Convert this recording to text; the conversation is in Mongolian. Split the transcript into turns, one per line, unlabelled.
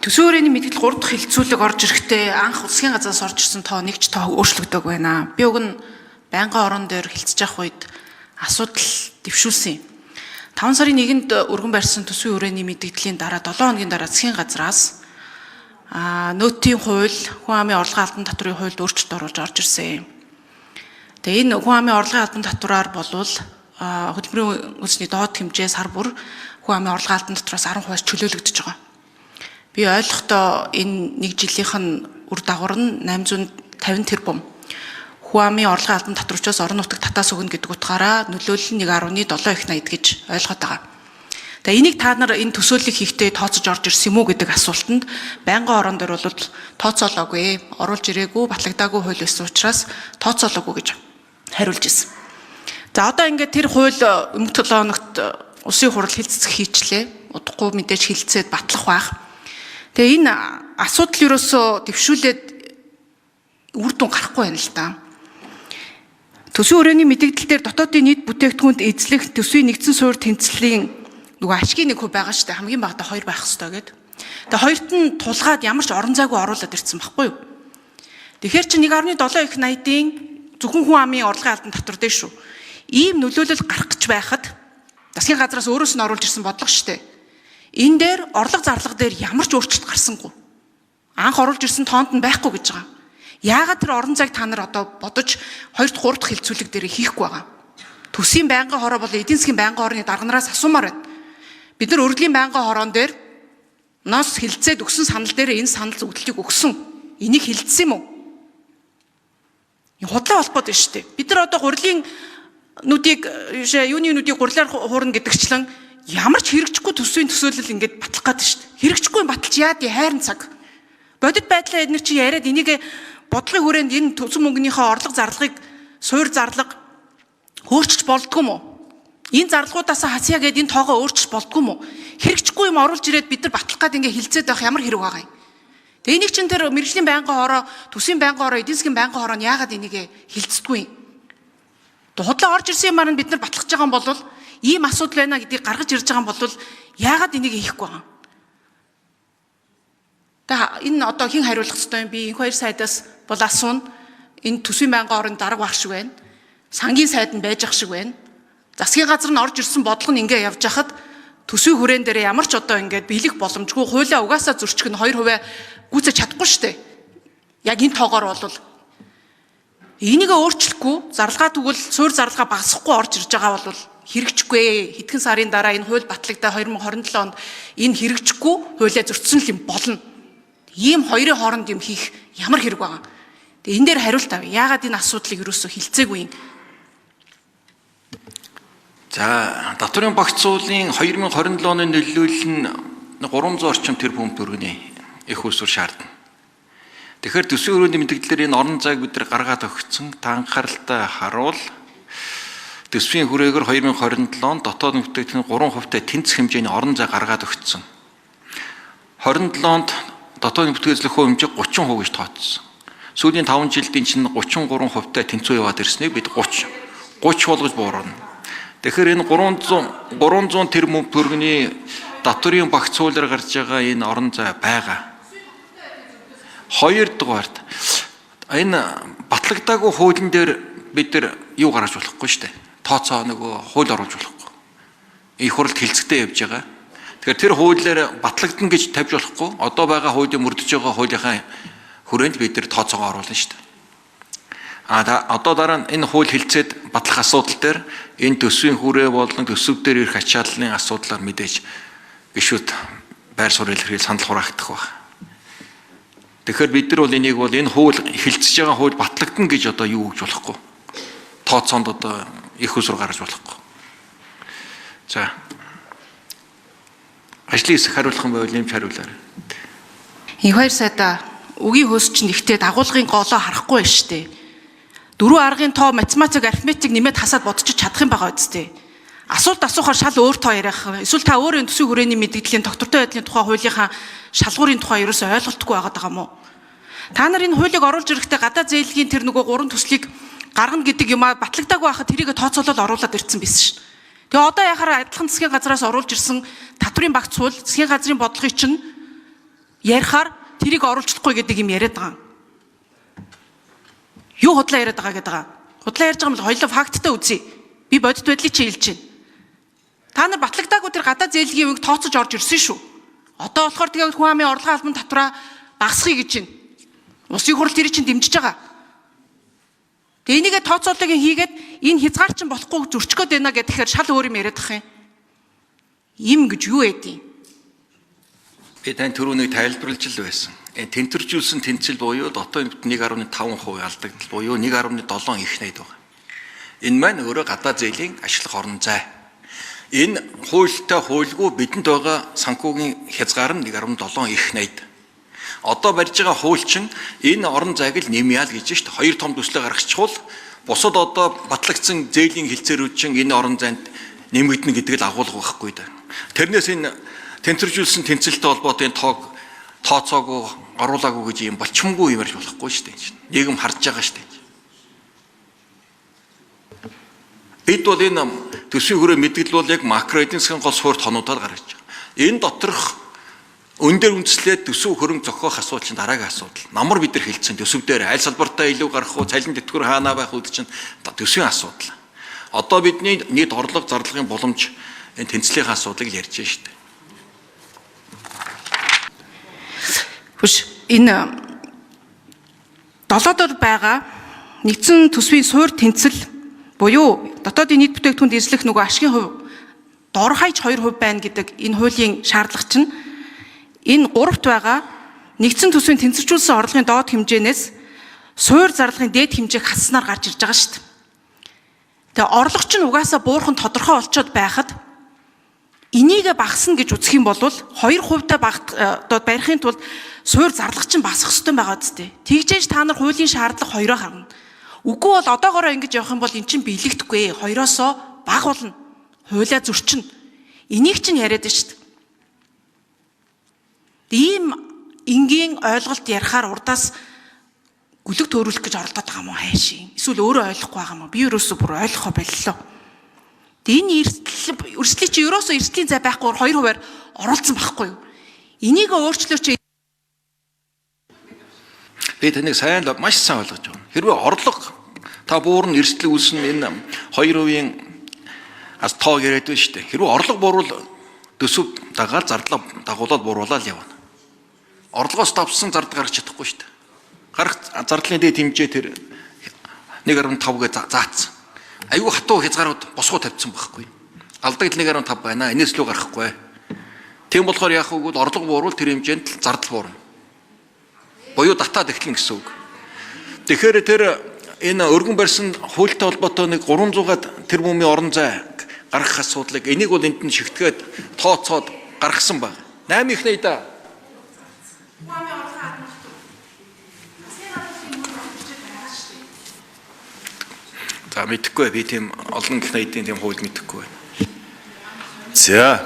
Төсвийн хүрээний мэдээлэл 3 дахь хилцүүлэг орж ирэхдээ анх засгийн газраас орж ирсэн тоо нэг ч тоо өөрчлөгдөг байна. Би уг нь байнгын орон дээр хилцэж явах үед асуудал дэвшүүлсэн юм. 5 сарын 1-нд өргөн барьсан төсвийн хүрээний мэдээллийн дараа 7 хоногийн дараа засгийн газраас нөөтийн хууль, хүн амын орлогын албан татврын хуульд өөрчлөлт оруулж орж ирсэн юм. Тэгээ энэ хүн амын орлогын албан татвараар болвол хөтөлбөрийн үндэсний доод хэмжээ сар бүр хүн амын орлогын албан татвараас 10% чөлөөлөгдөж байгаа. Би ойлгохдоо энэ нэг жилийнх нь үр дагавар нь 850 тэрбум. Хүн амын орлогын албан татварчаас орон нутаг татаас өгнө гэдэг утгаараа нөлөөлөл нь 1.7 их 80 гэж ойлгоод байгаа. Тэгээ энийг та нар энэ төсөөллийг хийхдээ тооцож орж ирсэн юм уу гэдэг асуултанд байнгын орон дээр бол тооцоолоогүй, оруулж ирээгүй, батлагдаагүй хууль байсан учраас тооцоолоогүй гэж хариулж ирсэн. За одоо ингээд тэр хууль өнгө 7 хоногт улсын хурал хилцэх хийчлээ. Удахгүй мэдээж хилцээд батлах байх. Тэгээ энэ асуудал ерөөсөө дэвшүүлээд үр дүн гарахгүй байна л да. Төсвийн хүрээний мэдээлэл дээр дотоодын нийт бүтээгдэхүүнд эзлэх төсвийн нэгдсэн суурь тэнцлийн нөгөө ашигын 1% байгаа шүү дээ. Хамгийн багадаа 2 байх хэрэгтэй гэдэг. Тэгээ хоёрт нь тулгаад ямар ч орон зайгүй оруулаад ирсэн байхгүй юу? Тэгэхээр чи 1.7 их 80-ийн зөвхөн хүн амын орлогын албан татвар дээр шүү. Ийм нөлөөлөл гарах гэж байхад засгийн газраас өөрөөс нь оруулж ирсэн бодлого шүү дээ. Энэ дээр орлого зарлага дээр ямар ч өөрчлөлт гарсангүй. Анх оруулж ирсэн тоонд нь байхгүй гэж байгаа. Яагаад тэр орон зайг та нар одоо бодож 2 дахь 3 дахь хилцүүлэг дээр хийхгүй байгаа? Төсвийн байнгын хороо бол эдийн засгийн байнгын хорооны дарганараас асуумаар байна. Бид нар өргөдлийн байнгын хороон дээр нас хилцээд өгсөн санал дээр энэ санал зөвлөлтийг өгсөн. Энийг хилцсэн юм уу? Энэ худлаа холбоод байна шүү дээ. Бид нар одоо гурилын нүдийг юуны нүдийг гурилаар хуурна гэдэгчлэн ямар ч хэрэгжихгүй төсвийн төсөөлөл ингээд батлах гээд шүү дээ. Хэрэгжихгүй баталж яад хайрын цаг. Бодит байдлаа эдгээр чи яриад энийг бодлогын хүрээнд энэ төсөв мөнгөнийхөө орлого зарлагыг суур зарлага өөрчилж болдгоо юм уу? Энэ зарлагуудаас хасъя гэдэг энэ тоогоо өөрчилж болдгоо юм уу? Хэрэгжихгүй юм оруулж ирээд бид нар батлах гээд ингээд хилцээд байх ямар хэрэг байгаа юм? Тэгээ энийг чин тэр мэргэжлийн байнгын хороо, төсвийн байнгын хороо, эдийн засгийн байнгын хороо нь яагаад энийг хилцдэггүй юм? Худлаа орж ирсэн юмар нь бид нар батлах гэж байгаа юм бол ийм асуудал байна гэдгийг гаргаж ирж байгаа юм бол яагаад энийг хийхгүй байгаа юм? Тэгээ энэ одоо хэн хариулах ёстой юм? Би энх хоёр сайдаас бол асууна. Энэ төсвийн байнгын хорооны дарга байх шиг байна. Сангийн сайд нь байж ах шиг байна. Засгийн газар нь орж ирсэн бодлого нь ингээ явж хахад төсвийн хүрээн дээр ямар ч одоо ингээд биелэх боломжгүй хуулиа угаасаа зөрчих нь 2% гүйцэж чадахгүй шүү дээ. Яг энэ тоогоор бол энийг өөрчлөхгүй зарлагаа тэгвэл суур зарлагаа багасахгүй орж ирж байгаа бол хэрэгжихгүй. Хэдхэн сарын дараа энэ хууль батлагдаа 2027 онд энэ хэрэгжихгүй хуулиа зөрчсөн л юм болно. Ийм хоёрын хооронд юм хийх ямар хэрэг байгаа. Тэгээ энэ дээр хариулт авъя. Яагаад энэ асуудлыг юусоо хилцээгүй юм?
За, татварын багц суулын 2027 оны нөлөөлөл нь 300 орчим тэрбум төгрөгийн их усур шаардна. Тэгэхээр төсвийн хүрээний мэдээлэлээр энэ орон зайг бид нар гаргаад өгсөн. Та анхааралтай харуул. Төсвийн хүрээгээр 2027 онд дотоод бүтээгдэхүүн 3% тэнцэх хэмжээний орон зай гаргаад өгсөн. 27 онд дотоод бүтээгдэхүүн хэмжээ 30% гэж тооцсон. Сүүлийн 5 жилдийн чинь 33% тэнцүү яваад ирснийг бид 30 болгож бууруулна. Тэгэхээр энэ 300 тэрбум төгрөгийн татварын багц суулаар гарч байгаа энэ орон зай байгаа. Хоёрдугаарт энэ батлагдаагүй хуулийн дээр бид нар юу гаргаж болохгүй шүү дээ. Тооцоо нөгөө хууль оруулж болохгүй. Их хурлд хилцэгтэй явж байгаа. Тэгэхээр тэр хуулиар батлагдана гэж тавьж болохгүй. Одоо байгаа хуулийн мөрдөж байгаа хуулийнхаа хүрээнд бид нар тооцоогоо оруулна шүү дээ. Одоо дараа нь энэ хууль хилцээд батлах асуудал дээр энэ төсвийн хүрээ болон төсөв дээр ирэх ачааллын асуудлаар мэдээж гишүүд байр суурь илэрхийл санал хураагдах байна. Тэгэхээр бид нар бол энийг бол энэ хууль хилцэж байгаа хууль батлагдана гэж одоо юу гэж болохгүй. Тооцоонд одоо их усур гаргаж болохгүй. За. Ажлын хэсэг хариулах юм байвал нэмж хариулаарай.
Энх хоёр сайдаа үгийн хөөс чинь ихтэй дагуулгын голоо харахгүй байна шүү дээ. 4 аргын тоо математик, арифметик нэмээд хасаад бодчих чадах юм байгаа үстэй. Асуулт асуухаар шал өөр тоо яриах. Эсвэл та өөрийн төсвийн хүрээний мэдээллийн доктортой байдлын тухай хуулийнхаа шалгуурын тухай ерөөсөй ойлголтгүй байгаа юм уу? Та нар энэ хуулийг оруулж ирэхдээ гадаад зээлгийн тэр нөгөө 3 төслийг гаргана гэдэг юмаа батлагдаагүй байхад тэрийг тооцоолол оруулаад ирсэн байсан шин. Тэгээ одоо яхаар адилхан засгийн газраас оруулж ирсэн татварын багц хууль засгийн газрын бодлогыг чинь ярихаар тэрийг оруулчихгүй гэдэг юм яриад байгаа. Юу худлаа яриад байгаа гэдэг. Худлаа ярьж байгаа юм бол хоёулаа факттай үзье. Би бодит байдлыг чи хэлж байна. Та нар батлагдаагүй тэр гадаа зээлгийн үеийг тооцож орж ирсэн шүү. Одоо болохоор тэгээд хүн амын орлогын албан татвараа багасгая гэж байна. Улсын хурал тэрийг чинь дэмжиж байгаа. Тэгээ энийгээ тооцоолыг хийгээд энэ хязгаарчин болохгүй зөрчгöd байна гэхээр шал өөр юм яриад ах юм гэж юу ээдий?
Би тань түрүүнийг тайлбарлаж л байсан. Тэнцвэржүүлсэн тэнцэл буюу дотоод 1.5% алдагдал буюу 1.7 их найд байгаа. Энэ маань өөрөө гадаа зээлийн ашиглах орон зай. Энэ хуультай хуульгүй бидэнд байгаа санхүүгийн хязгаар нь 1.7 их найд. Одоо барьж байгаа хуульчин энэ орон зайг л нэмъя л гэж шүү дээ. Хоёр том төслөө гаргачихвал бусад одоо батлагдсан зээлийн хилцээрүүд чинь энэ орон зайд нэмэгдэнэ гэдэг л агуулга байхгүй да. Тэрнээс энэ тэнцвэржүүлсэн тэнцэлтэй холбоотой энэ тооцоогүй оруулаагүй гэж юм болчмгүй юм ярьж болохгүй шүү дээ. Нийгэм харж байгаа шүү дээ. Бид бол энэ төсвийн хүрээ мэдгэл бол яг макро эдийн засгийн гол суурь тонуудаар гаргаж байгаа. Энэ доторх өндөр үндэслээд төсөв хөрөнгө зохиох асуудал чинь дараагийн асуудал. Намар бид нар хэлсэн төсөв дээр аль салбартаа илүү гарах уу, цалин тэтгэвэр хаанаа байх уу гэдэг чинь төсвийн асуудал. Одоо бидний нийт орлого зарлагын боломж энэ тэнцлийн асуудлыг ярьж байна шүү дээ.
Хүш энэ долоодор байгаа нэгдсэн төсвийн суурь тэнцэл буюу дотоодын нийт бүтээгдэхүүнд эзлэх нөгөө ашигын хувь дор хаяж 2% байна гэдэг энэ хуулийн шаардлага чинь энэ гуравт байгаа нэгдсэн төсвийн тэнцвэржүүлсэн орлогын доод хэмжээнээс суурь зарлагын дээд хэмжээг хасснаар гарч ирж байгаа шүү дээ. Тэгээ орлого чинь угаасаа буурхан тодорхой болчиход байхад энийг багасна гэж үзэх юм бол 2% барихын тулд суурь зарлага чинь басах хэрэгтэй байгаа үстэй. Тэгжээж та нар хуулийн шаардлага хоёроо харна. Үгүй бол одоогоороо ингэж явах юм бол эн чинь биелэгдэхгүй. Хоёроосоо бага болно. Хуулиа зөрчинө. Энийг чинь яриад байна шүү дээ. Ийм энгийн ойлголт ярихаар урдаас гүлэг төөрүүлэх гэж оролдоод байгаа юм уу хайшин? Эсвэл өөрөө ойлгохгүй байгаа юм уу? Би ерөөсөө бүр ойлгохоо боллоо. Энэ эрсдлийг чи ерөөсөө эрсдлийн зай байхгүй 2%-аар оролцсон байхгүй юу? Энийг өөрчлөөч.
Би таныг сайн маш сайн ойлгож байна. Хэрвээ орлого та буурн эрсдэл үүснэ энэ 2%-ийн аз тоог яриад байна шүү дээ. Хэрвээ орлого буурвал төсөв дагаад зардлаа дагуулад бууруулаад явна. Орлогоос давсан зардал гаргаж чадахгүй шүү дээ. Гарах зардлын дэд хэмжээ тэр 1.5-гээ заацсан. Айгүй хатуу хязгаарууд босгоо тавьсан байхгүй. Алдагдал 1.5 байна. Энэс лөө гарахгүй. Тийм болохоор яах вэ гэвэл орлого буурвал тэр хэмжээнд зардал буурна. Буюу татаад эхлэн гэсэн үг. Тэгэхээр тэр энэ өргөн барьсан хуультай холбоотой нэг 300-аад тэрбумын орон зай гаргах асуудлыг энийг бол энд нь шигтгээд тооцоод гаргасан баг. 8 их найда. За мэдэхгүй би тийм олон их найдын тийм хууль мэдэхгүй байна.
За